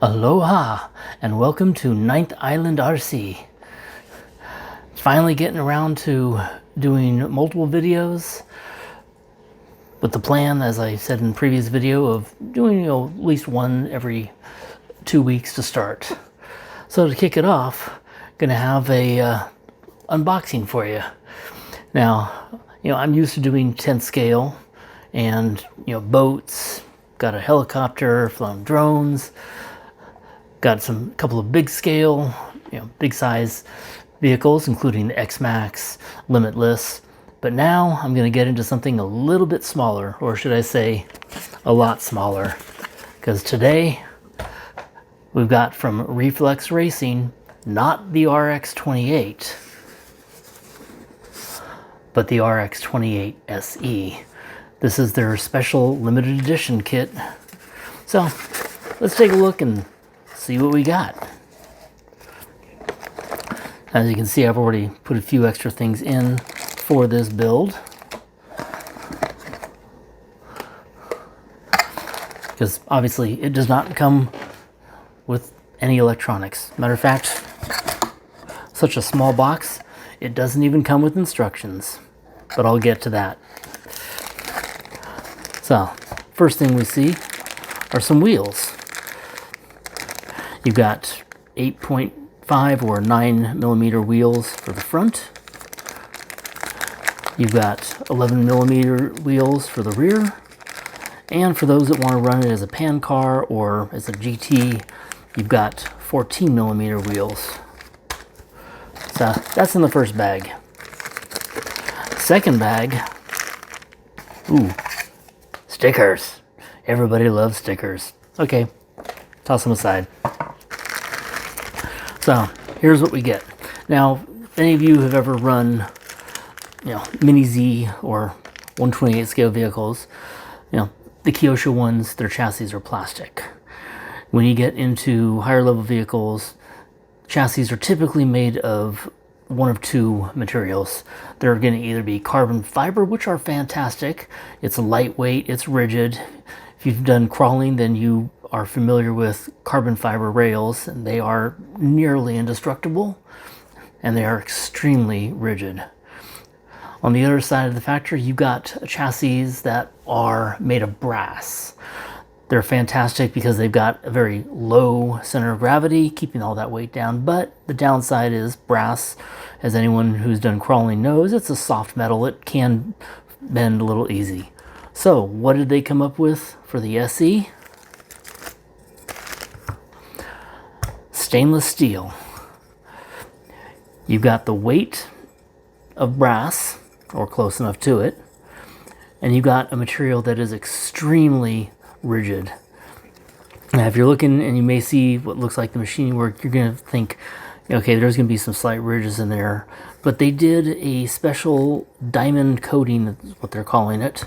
Aloha and welcome to Ninth Island RC. Finally getting around to doing multiple videos with the plan, as I said in the previous video, of doing at least one every 2 weeks to start. So to kick it off, gonna have a unboxing for you. Now, I'm used to doing 10th scale and boats, got a helicopter, flown drones, got a couple of big scale, big size vehicles, including the X-Max, Limitless. But now I'm going to get into something a little bit smaller, or should I say a lot smaller, because today we've got from Reflex Racing, not the RX28, but the RX28SE. This is their special limited edition kit. So let's take a look and see what we got. As you can see, I've already put a few extra things in for this build, because obviously it does not come with any electronics. Matter of fact, such a small box, it doesn't even come with instructions, but I'll get to that. So first thing we see are some wheels. You've got 8.5 or 9 millimeter wheels for the front. You've got 11 millimeter wheels for the rear. And for those that want to run it as a pan car or as a GT, you've got 14 millimeter wheels. So that's in the first bag. Second bag, ooh, stickers. Everybody loves stickers. Okay, toss them aside. So here's what we get. Now, if any of you have ever run, Mini Z or 128 scale vehicles, the Kyosho ones, their chassis are plastic. When you get into higher level vehicles, chassis are typically made of one of two materials. They're going to either be carbon fiber, which are fantastic. It's lightweight, it's rigid. If you've done crawling, then you are familiar with carbon fiber rails, and they are nearly indestructible and they are extremely rigid. On the other side of the factory, you've got chassis that are made of brass. They're fantastic because they've got a very low center of gravity, keeping all that weight down, but the downside is brass, as anyone who's done crawling knows, it's a soft metal. It can bend a little easy. So what did they come up with for the SE? Stainless steel. You've got the weight of brass, or close enough to it, and you've got a material that is extremely rigid. Now, if you're looking and you may see what looks like the machining work, you're going to think, okay, there's going to be some slight ridges in there, but they did a special diamond coating, is what they're calling it,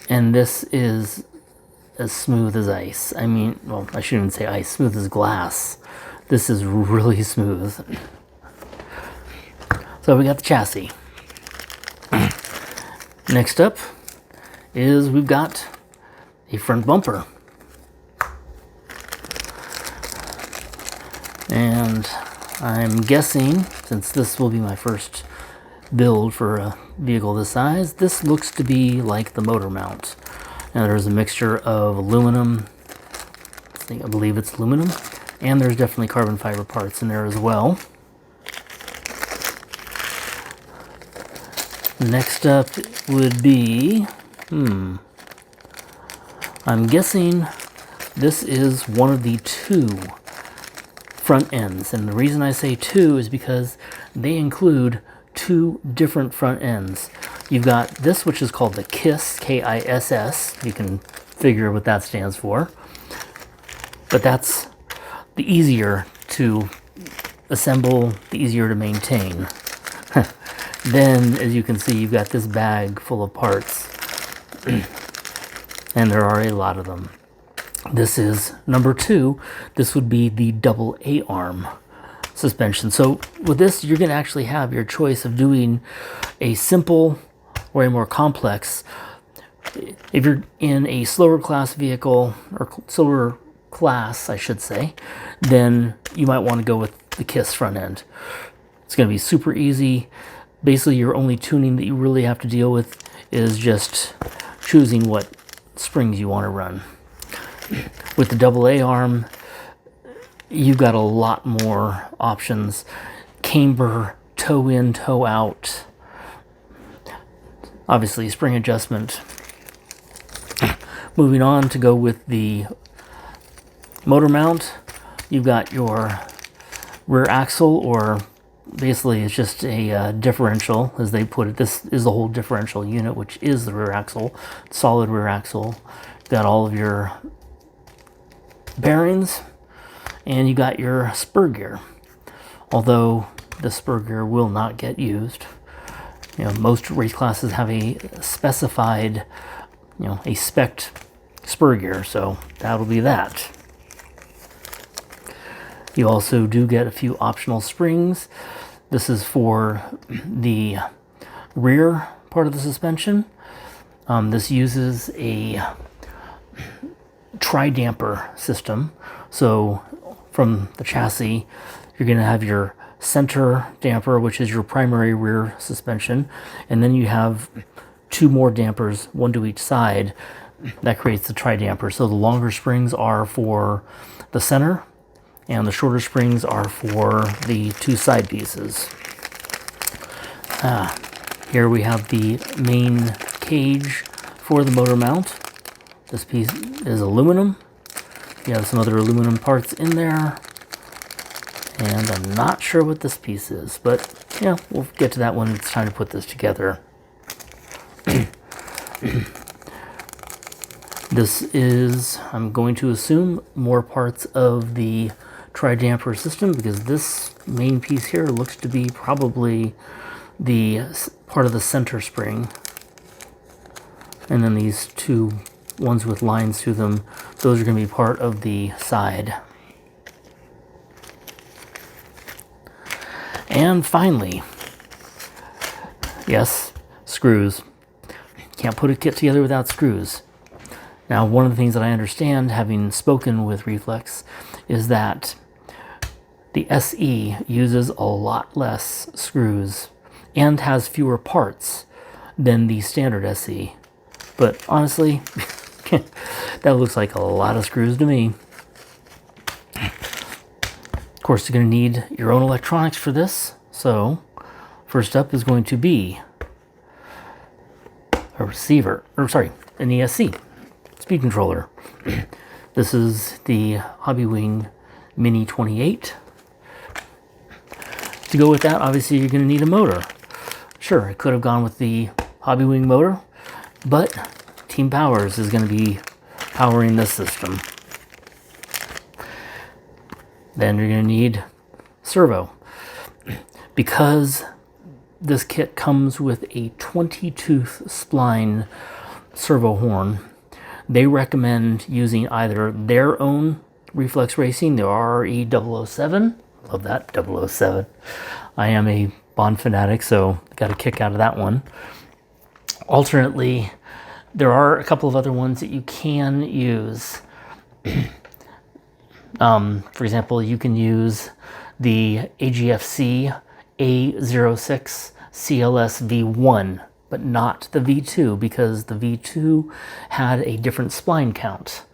and this is as smooth as ice. I mean, well, I shouldn't even say ice, smooth as glass. This is really smooth. So we got the chassis. Next up is we've got a front bumper. And I'm guessing, since this will be my first build for a vehicle this size, this looks to be like the motor mount. Now there's a mixture of aluminum, I believe it's aluminum, and there's definitely carbon fiber parts in there as well. Next up would be, I'm guessing this is one of the two front ends. And the reason I say two is because they include two different front ends. You've got this, which is called the K.I.S.S, K-I.S.S. You can figure what that stands for. But that's the easier to assemble, the easier to maintain. Then, as you can see, you've got this bag full of parts, and there are a lot of them. This is number 2. This would be the double A-arm suspension. So with this, you're going to actually have your choice of doing a simple or a more complex. If you're in a slower class vehicle or slower class, I should say, then you might want to go with the K.I.S.S front end. It's going to be super easy. Basically, your only tuning that you really have to deal with is just choosing what springs you want to run. With the AA arm, you've got a lot more options. Camber, toe in, toe out. Obviously, spring adjustment. Moving on to go with the motor mount, you've got your rear axle, or basically it's just a differential, as they put it. This is the whole differential unit, which is the rear axle, solid rear axle. You've got all of your bearings, and you got your spur gear. Although the spur gear will not get used. You know, most race classes have a specified, you know, a spec'd spur gear, so that'll be that. You also do get a few optional springs. This is for the rear part of the suspension. This uses a tri-damper system. So from the chassis, you're going to have your center damper, which is your primary rear suspension, and then you have two more dampers, one to each side. That creates the tri-damper. So the longer springs are for the center, and the shorter springs are for the two side pieces. Here we have the main cage for the motor mount. This piece is aluminum. You have some other aluminum parts in there. And I'm not sure what this piece is, but yeah, we'll get to that when it's time to put this together. This is, I'm going to assume, more parts of the tri-damper system, because this main piece here looks to be probably the part of the center spring. And then these two ones with lines through them, those are going to be part of the side. And finally, yes, screws. Can't put a kit together without screws. Now, one of the things that I understand, having spoken with Reflex, is that the SE uses a lot less screws and has fewer parts than the standard SE. But honestly, that looks like a lot of screws to me. Of course, you're going to need your own electronics for this. So, first up is going to be a receiver, or sorry, an ESC speed controller. This is the Hobbywing Mini 28. To go with that, obviously you're going to need a motor. Sure, I could have gone with the Hobbywing motor, but Team Powers is going to be powering this system. Then you're going to need servo. Because this kit comes with a 20-tooth spline servo horn, they recommend using either their own Reflex Racing, the RE007. Love that, 007. I am a Bond fanatic, so got a kick out of that one. Alternately, there are a couple of other ones that you can use. For example, you can use the AGFC A06 CLS V1, but not the V2, because the V2 had a different spline count.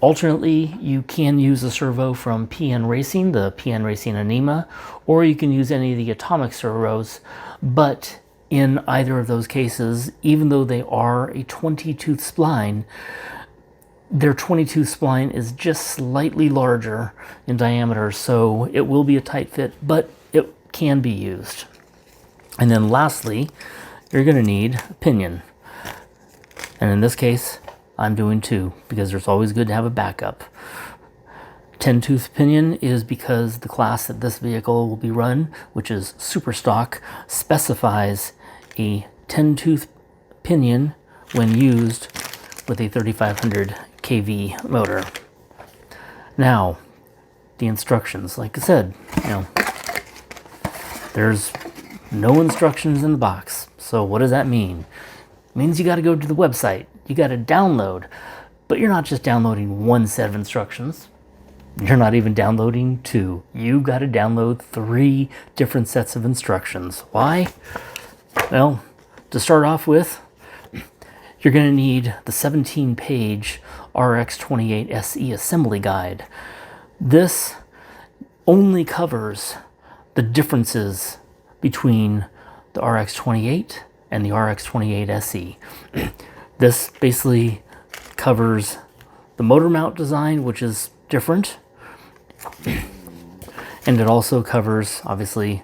Alternately, you can use a servo from PN Racing, the PN Racing Anima, or you can use any of the atomic servos, but in either of those cases, even though they are a 20-tooth spline, their 20-tooth spline is just slightly larger in diameter, so it will be a tight fit, but it can be used. And then lastly, you're going to need a pinion. And in this case, I'm doing two, because it's always good to have a backup. 10-tooth pinion is because the class that this vehicle will be run, which is super stock, specifies a 10-tooth pinion when used with a 3500 kV motor. Now, the instructions, like I said, you know, there's no instructions in the box. So what does that mean? It means you got to go to the website. You got to download But you're not just downloading one set of instructions. You're not even downloading two. You've got to download 3 different sets of instructions. Why? Well, to start off with, you're going to need the 17-page RX28SE assembly guide. This only covers the differences between the RX28 and the RX28SE. This basically covers the motor mount design, which is different, and it also covers, obviously,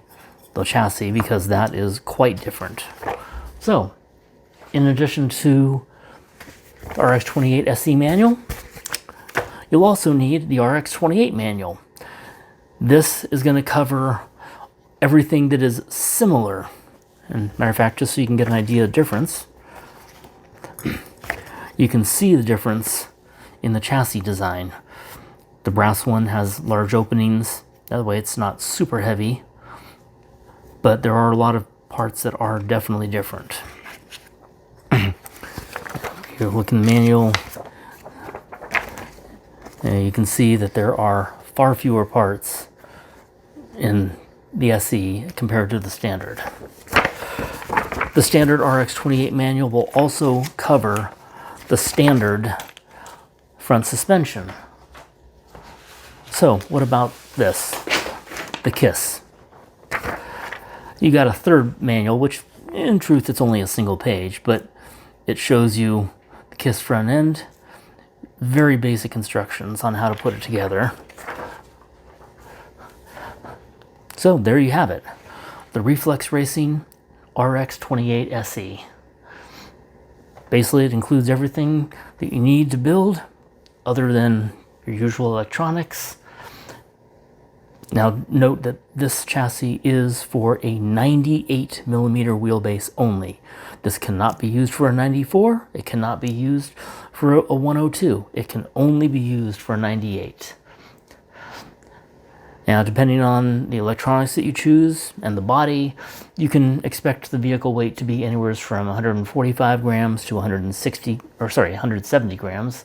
the chassis, because that is quite different. So, in addition to the RX28SE manual, you'll also need the RX28 manual. This is going to cover everything that is similar. And matter of fact, just so you can get an idea of the difference, you can see the difference in the chassis design. The brass one has large openings. That way it's not super heavy, but there are a lot of parts that are definitely different. You look in the manual, and you can see that there are far fewer parts in the SE compared to the standard. The standard RX28 manual will also cover the standard front suspension. So what about this, the K.I.S.S? You got a third manual, which in truth it's only a single page, but it shows you the K.I.S.S front end, very basic instructions on how to put it together. So there you have it, the Reflex Racing RX28SE. Basically, it includes everything that you need to build other than your usual electronics. Now note that this chassis is for a 98 millimeter wheelbase only. This cannot be used for a 94. It cannot be used for a 102. It can only be used for a 98. Now, depending on the electronics that you choose and the body, you can expect the vehicle weight to be anywhere from 145 grams to 170 grams.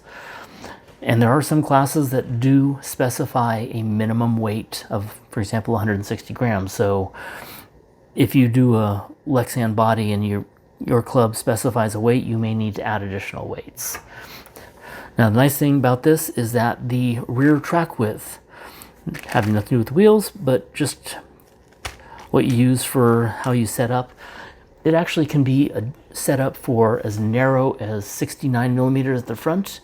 And there are some classes that do specify a minimum weight of, for example, 160 grams. So if you do a Lexan body and your club specifies a weight, you may need to add additional weights. Now, the nice thing about this is that the rear track width, having nothing to do with the wheels, but just what you use for how you set up, it actually can be set up for as narrow as 69 millimeters at the front,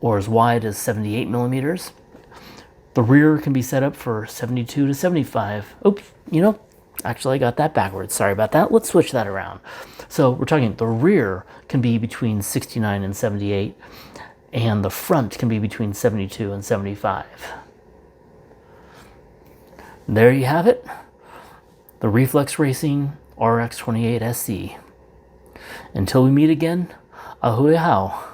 or as wide as 78 millimeters. The rear can be set up for 72 to 75. Oops, actually I got that backwards. Sorry about that. Let's switch that around. So we're talking the rear can be between 69 and 78, and the front can be between 72 and 75. There you have it, the Reflex Racing RX28SE. Until we meet again, ahoy how.